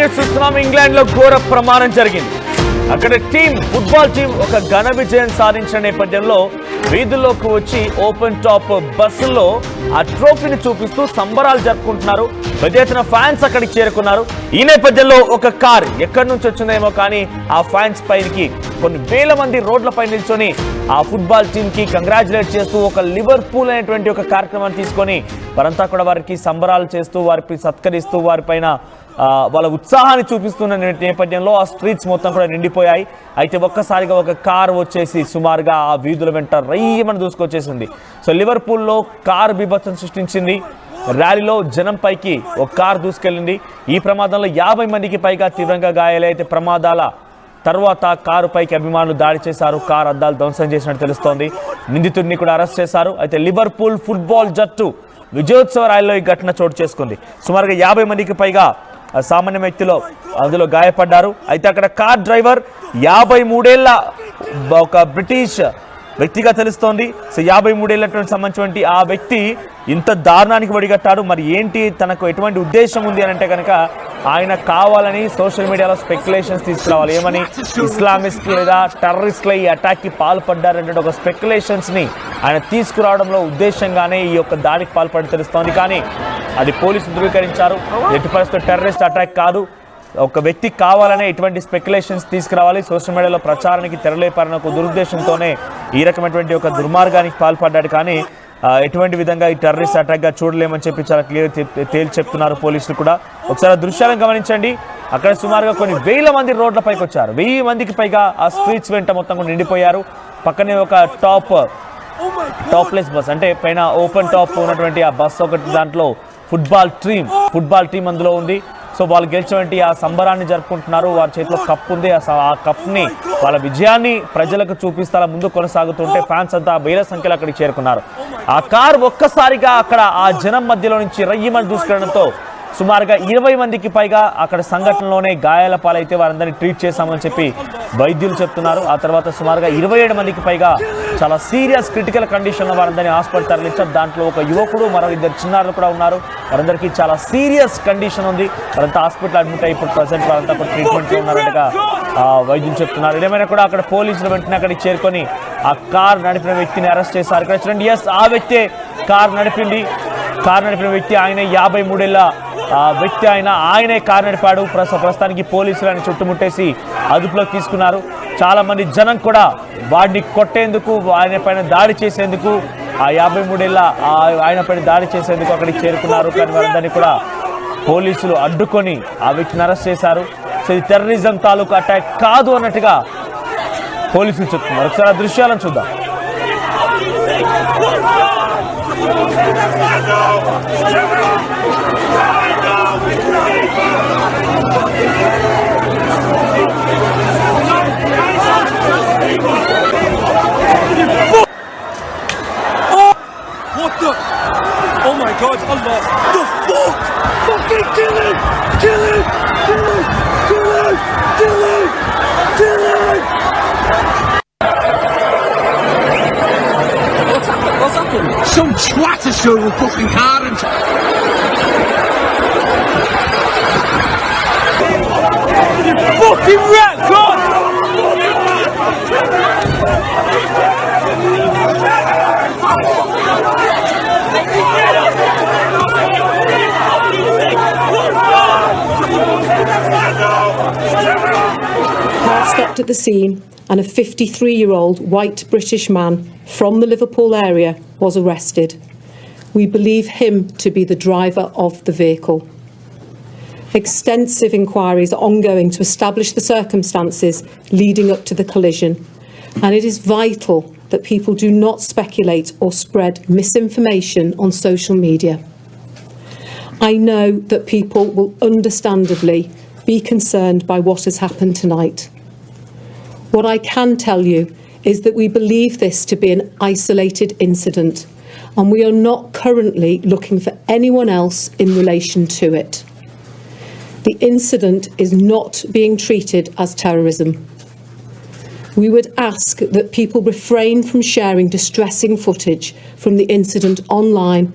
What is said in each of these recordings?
News చూస్తున్నాం. England లో ఘోర ప్రమాదం జరిగింది. అక్కడ ఫుట్బాల్ టీం ఒక ఘన విజయం సాధించిన నేపథ్యంలో వీధుల్లోకి వచ్చి ఓపెన్ టాప్ బస్సుల్లో ఆ ట్రోఫీని చూపిస్తూ సంబరాలు జరుపుకుంటున్నారు. పెద్ద ఎత్తున ఫ్యాన్స్ అక్కడికి చేరుకున్నారు. ఈ నేపథ్యంలో ఒక కార్ ఎక్కడి నుంచి వచ్చిందేమో కానీ ఆ ఫ్యాన్స్ పైకి కొన్ని వేల మంది రోడ్లపై నిల్చొని ఆ ఫుట్బాల్ టీమ్ కి కంగ్రాచులేట్ చేస్తూ ఒక లివర్పూల్ అనేటువంటి ఒక కార్యక్రమాన్ని తీసుకొని వారంతా కూడా వారికి సంబరాలు చేస్తూ వారికి సత్కరిస్తూ వారిపైన వాళ్ళ ఉత్సాహాన్ని చూపిస్తున్న నేపథ్యంలో ఆ స్ట్రీట్స్ మొత్తం కూడా నిండిపోయాయి. అయితే ఒక్కసారిగా ఒక కార్ వచ్చేసి సుమారుగా ఆ వీధుల వెంట రయ్యమని దూసుకొచ్చేసింది. సో లివర్పూల్లో కార్ బీభత్సం సృష్టించింది. ర్యాలీలో జనం పైకి ఒక కార్ దూసుకెళ్ళింది. ఈ ప్రమాదంలో 50 మందికి పైగా తీవ్రంగా గాయాలై అయితే ప్రమాదాల తర్వాత కారు పైకి అభిమానులు దాడి చేశారు. కారు అద్దాలు ధ్వంసం చేసినట్టు తెలుస్తోంది. నిందితుడిని కూడా అరెస్ట్ చేశారు. అయితే లివర్పూల్ ఫుట్బాల్ జట్టు విజయోత్సవ ర్యాలీలో ఈ ఘటన చోటు చేసుకుంది. సుమారుగా 50 మందికి పైగా సామాన్య వ్యక్తులు అందులో గాయపడ్డారు. అయితే అక్కడ కార్ డ్రైవర్ 53 ఏళ్ల ఒక బ్రిటిష్ వ్యక్తిగా తెలుస్తోంది. సో 53 ఏళ్ళటువంటి సంబంధించినటువంటి ఆ వ్యక్తి ఇంత దారుణానికి వడిగట్టాడు. మరి ఏంటి, తనకు ఎటువంటి ఉద్దేశం ఉంది అని అంటే కనుక ఆయన కావాలని సోషల్ మీడియాలో స్పెక్యులేషన్స్ తీసుకురావాలి. ఏమని, ఇస్లామిస్ట్ లేదా టెర్రరిస్టుల ఈ అటాక్కి పాల్పడ్డారంటే ఒక స్పెక్యులేషన్స్ని ఆయన తీసుకురావడంలో ఉద్దేశంగానే ఈ యొక్క దాడికి పాల్పడి తెలుస్తోంది. కానీ అది పోలీసులు ధృవీకరించారు. ఎట్టి పరిస్థితుల్లో టెర్రరిస్ట్ అటాక్ కాదు, ఒక వ్యక్తి కావాలనే ఎటువంటి స్పెక్యులేషన్స్ తీసుకురావాలి, సోషల్ మీడియాలో ప్రచారానికి తెరలేపారన్న ఒక దురుద్దేశంతోనే ఈ రకమైనటువంటి ఒక దుర్మార్గానికి పాల్పడ్డాడు. కానీ ఎటువంటి విధంగా ఈ టెర్రరిస్ట్ అటాక్గా చూడలేమని చెప్పి చాలా క్లియర్ తేల్చి చెప్తున్నారు పోలీసులు కూడా. ఒకసారి దృశ్యాలను గమనించండి. అక్కడ సుమారుగా కొన్ని వేల మంది రోడ్లపైకి వచ్చారు. 1000 మందికి పైగా ఆ స్ట్రీట్స్ వెంట మొత్తం కూడా నిండిపోయారు. పక్కనే ఒక టాప్లెస్ బస్, అంటే పైన ఓపెన్ టాప్ ఉన్నటువంటి ఆ బస్ ఒకటి, దాంట్లో ఫుట్బాల్ టీం అందులో ఉంది. సో వాళ్ళు గెలిచినటువంటి ఆ సంబరాన్ని జరుపుకుంటున్నారు. వారి చేతిలో కప్ ఉంది. ఆ కప్ని, వాళ్ళ విజయాన్ని ప్రజలకు చూపిస్తా ముందు కొనసాగుతుంటే ఫ్యాన్స్ అంతా వేల సంఖ్యలో అక్కడికి చేరుకున్నారు. ఆ కార్ ఒక్కసారిగా అక్కడ ఆ జనం మధ్యలో నుంచి రయ్యమని దూసుకెళ్లడంతో సుమారుగా 20 మందికి పైగా అక్కడ సంఘటనలోనే గాయాల పాలైతే వారందరినీ ట్రీట్ చేశామని చెప్పి వైద్యులు చెప్తున్నారు. ఆ తర్వాత సుమారుగా 27 మందికి పైగా చాలా సీరియస్ క్రిటికల్ కండిషన్లో వారందరినీ హాస్పిటల్ తరలించారు. దాంట్లో ఒక యువకుడు, మరో 2 చిన్నారులు కూడా ఉన్నారు. వారందరికీ చాలా సీరియస్ కండిషన్ ఉంది. వారంతా హాస్పిటల్ అడ్మిట్ అయ్యి ఇప్పుడు ప్రజెంట్ వారంతా కూడా ట్రీట్మెంట్లో ఉన్నారనగా వైద్యులు చెప్తున్నారు. ఏమైనా కూడా అక్కడ పోలీసులు వెంటనే అక్కడికి చేరుకొని ఆ కార్ నడిపిన వ్యక్తిని అరెస్ట్ చేశారు. ఇక్కడ చూడండి, ఎస్, ఆ వ్యక్తే కార్ నడిపిన వ్యక్తి. ఆయన 53 ఏళ్ళ వ్యక్తి. ఆయనే కారు నడిపాడు. ప్రస్తుతానికి పోలీసులు ఆయన చుట్టుముట్టేసి అదుపులోకి తీసుకున్నారు. చాలా మంది జనం కూడా వాడిని కొట్టేందుకు, ఆయన పైన దాడి చేసేందుకు, ఆ 53 ఏళ్ళ ఆయన పైన దాడి చేసేందుకు అక్కడికి చేరుకున్నారు. కానీ వారందరినీ కూడా పోలీసులు అడ్డుకొని ఆ వ్యక్తిని అరెస్ట్ చేశారు. సో ఇది టెర్రరిజం తాలూకు అటాక్ కాదు అన్నట్టుగా పోలీసులు చెప్తున్నారు. ఒకసారి ఆ దృశ్యాలను చూద్దాం. What the? Oh my God, Allah! The fuck! Fucking kill him! Kill him! Kill him! Kill him! Kill him! Kill him! What's happened? Some twat has stolen a fucking car and... Fucking rat! God! Car stopped at the scene and a 53-year-old white British man from the Liverpool area was arrested. We believe him to be the driver of the vehicle. Extensive inquiries are ongoing to establish the circumstances leading up to the collision, and it is vital that people do not speculate or spread misinformation on social media. I know that people will understandably be concerned by what has happened tonight. What I can tell you is that we believe this to be an isolated incident, and we are not currently looking for anyone else in relation to it. The incident is not being treated as terrorism. We would ask that people refrain from sharing distressing footage from the incident online,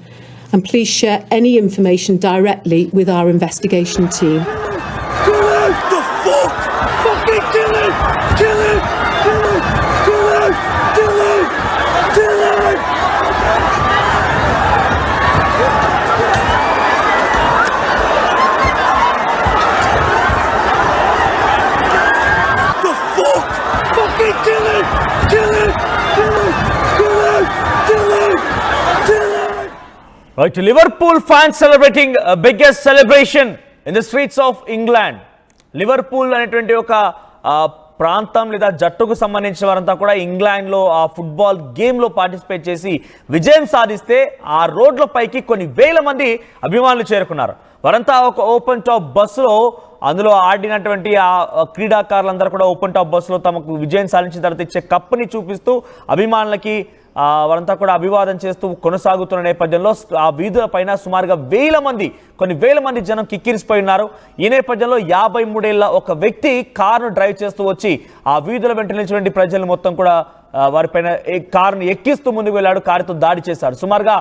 and please share any information directly with our investigation team. Right, Liverpool fans celebrating biggest celebration in the streets of England. Liverpool అనేటువంటి ఒక ప్రాంతం లేదా జట్టుకు సంబంధించిన వారంతా కూడా ఇంగ్లాండ్లో ఆ ఫుట్బాల్ గేమ్లో పార్టిసిపేట్ చేసి విజయం సాధిస్తే ఆ రోడ్లపైకి కొన్ని వేల మంది అభిమానులు చేరుకున్నారు. వారంతా ఒక ఓపెన్ టాప్ బస్సులో అందులో ఆడినటువంటి ఆ క్రీడాకారులందరూ కూడా ఓపెన్ టాప్ బస్సులో తమకు విజయం సాధించిన తర్వాత ఇచ్చే కప్పుని చూపిస్తూ అభిమానులకి వారంతా కూడా అభివాదం చేస్తూ కొనసాగుతున్న నేపథ్యంలో ఆ వీధుల పైన సుమారుగా కొన్ని వేల మంది జనం కిక్కిరిసిపోయి ఉన్నారు. ఈ నేపథ్యంలో 53 ఏళ్ల ఒక వ్యక్తి కారును డ్రైవ్ చేస్తూ వచ్చి ఆ వీధుల వెంట నిలిచినటువంటి ప్రజలు మొత్తం కూడా వారిపైన కారును ఎక్కిస్తూ ముందుకు వెళ్ళాడు. కారుతో దాడి చేశాడు. సుమారుగా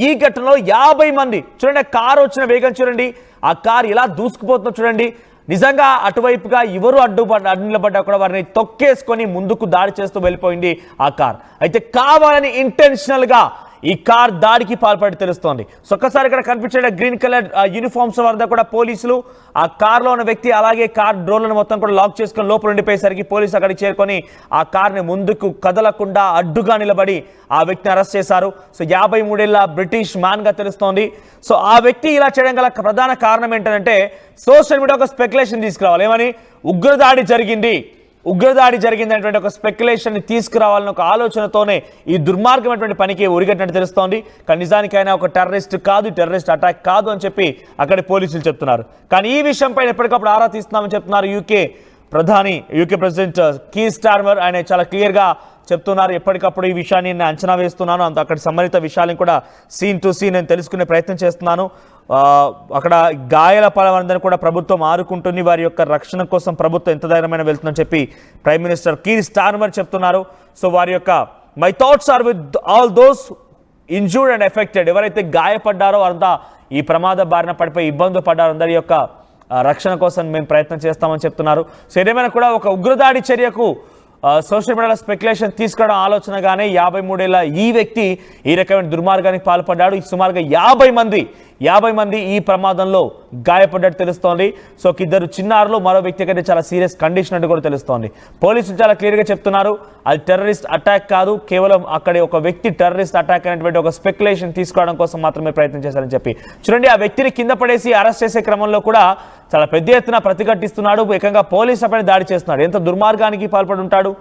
ఈ ఘటనలో 50 మంది చూడండి, కారు వచ్చిన వేగం చూడండి, ఆ కారు ఇలా దూసుకుపోతుందో చూడండి. నిజంగా అటువైపుగా ఎవరు అడ్డు నిలబడ్డా కూడా వారిని తొక్కేసుకొని ముందుకు దాడి చేస్తూ వెళ్ళిపోయింది ఆ కార్. అయితే కావాలని ఇంటెన్షనల్గా ఈ కార్ దాడికి పాల్పడి తెలుస్తోంది. సో ఒక్కసారి ఇక్కడ కనిపించే గ్రీన్ కలర్ యూనిఫామ్స్ వద్ద కూడా పోలీసులు ఆ కార్లో ఉన్న వ్యక్తి అలాగే కార్ డోర్లను మొత్తం కూడా లాక్ చేసుకొని లోపల ఉండిపోయేసరికి పోలీసు అక్కడికి చేరుకొని ఆ కార్ని ముందుకు కదలకుండా అడ్డుగా నిలబడి ఆ వ్యక్తిని అరెస్ట్ చేశారు. సో 53 ఏళ్ల బ్రిటిష్ మ్యాన్గా తెలుస్తోంది. సో ఆ వ్యక్తి ఇలా చేయడం గల ప్రధాన కారణం ఏంటంటే సోషల్ మీడియా ఒక స్పెక్యులేషన్ తీసుకురావాలి. ఏమని ఉగ్రదాడి జరిగింది అనేటువంటి ఒక స్పెక్యులేషన్ తీసుకురావాలని ఒక ఆలోచనతోనే ఈ దుర్మార్గమైనటువంటి పనికి ఉరిగట్టినట్టు తెలుస్తోంది. కానీ నిజానికైనా ఒక టెర్రరిస్ట్ అటాక్ కాదు అని చెప్పి అక్కడి పోలీసులు చెప్తున్నారు. కానీ ఈ విషయంపై ఎప్పటికప్పుడు ఆరా తీస్తున్నామని చెప్తున్నారు యూకే ప్రెసిడెంట్ కీర్ స్టార్మర్. ఆయన చాలా క్లియర్గా చెప్తున్నారు, ఎప్పటికప్పుడు ఈ విషయాన్ని నేను అంచనా వేస్తున్నాను, అక్కడ సంబంధిత విషయాలను కూడా సీన్ టు సీన్ నేను తెలుసుకునే ప్రయత్నం చేస్తున్నాను. అక్కడ గాయాల పాలైనందరినీ కూడా ప్రభుత్వం ఆదుకుంటుంది, వారి యొక్క రక్షణ కోసం ప్రభుత్వం ఎంత ధైర్యమైన వెళ్తుందని చెప్పి ప్రైమ్ మినిస్టర్ కీర్ స్టార్మర్ చెప్తున్నారు. సో వారి యొక్క my thoughts are with all those injured and affected, ఎవరైతే గాయపడ్డారో వారంతా ఈ ప్రమాద బారిన పడిపోయి ఇబ్బందులు పడ్డారో అందరి యొక్క రక్షణ కోసం మేము ప్రయత్నం చేస్తామని చెప్తున్నారు. సో ఏదేమైనా కూడా ఒక ఉగ్రదాడి చర్యకు సోషల్ మీడియాలో స్పెక్యులేషన్ తీసుకురావడం ఆలోచనగానే 53 ఏళ్ల ఈ వ్యక్తి ఈ రకమైన దుర్మార్గానికి పాల్పడ్డాడు. సుమారుగా 50 మంది ఈ ప్రమాదంలో గాయపడ్డట్టు తెలుస్తోంది. సో ఇద్దరు చిన్నారులు, మరో వ్యక్తి కంటే చాలా సీరియస్ కండిషన్ అంటే కూడా తెలుస్తోంది. పోలీసులు చాలా క్లియర్గా చెప్తున్నారు, అది టెర్రరిస్ట్ అటాక్ కాదు, కేవలం అక్కడి ఒక వ్యక్తి టెర్రరిస్ట్ అటాక్ అనేటువంటి ఒక స్పెక్యులేషన్ తీసుకోవడం కోసం మాత్రమే ప్రయత్నం చేశారని చెప్పి. చూడండి, ఆ వ్యక్తిని కింద పడేసి అరెస్ట్ చేసే క్రమంలో కూడా చాలా పెద్ద ఎత్తున ప్రతిఘటిస్తున్నాడు. ఏకంగా పోలీసులపై దాడి చేస్తున్నాడు. ఎంత దుర్మార్గానికి పాల్పడి ఉంటాడు.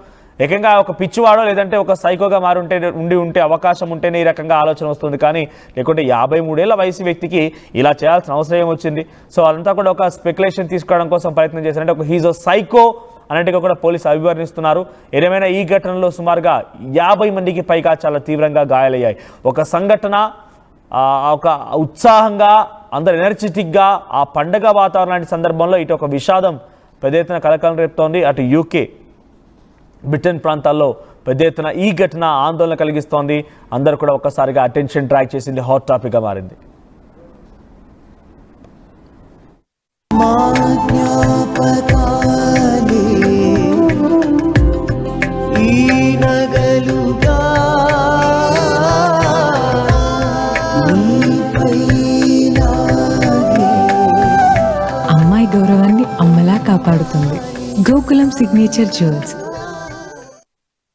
ఏకంగా ఒక పిచ్చివాడో లేదంటే ఒక సైకోగా ఉంటే అవకాశం ఉంటేనే ఈ రకంగా ఆలోచన వస్తుంది. కానీ లేకుంటే 53 ఏళ్ల వయసు వ్యక్తికి ఇలా చేయాల్సిన అవసరం ఏమొచ్చింది? సో అదంతా కూడా ఒక స్పెక్యులేషన్ తీసుకోవడం కోసం ప్రయత్నం చేశారంటే ఒక హీజ్ సైకో అన్నట్టుగా కూడా పోలీసు అభివర్ణిస్తున్నారు. ఏదేమైనా ఈ ఘటనలో సుమారుగా 50 మందికి పైగా చాలా తీవ్రంగా గాయాలయ్యాయి. ఒక సంఘటన ఒక ఉత్సాహంగా అందరు ఎనర్జెటిక్గా ఆ పండగ వాతావరణానికి సందర్భంలో ఇటు ఒక విషాదం పెద్ద ఎత్తున కలకలం రేపుతోంది. అటు యూకే బ్రిటన్ ప్రాంతాల్లో పెద్ద ఎత్తున ఈ ఘటన ఆందోళన కలిగిస్తోంది. అందరూ కూడా ఒక్కసారిగా అటెన్షన్ ట్రాక్ చేసింది, హాట్ టాపిక్గా మారింది. అమ్మాయి గౌరవాన్ని అమ్మలా కాపాడుతుంది గోకులం సిగ్నేచర్ జ్యువెల్స్.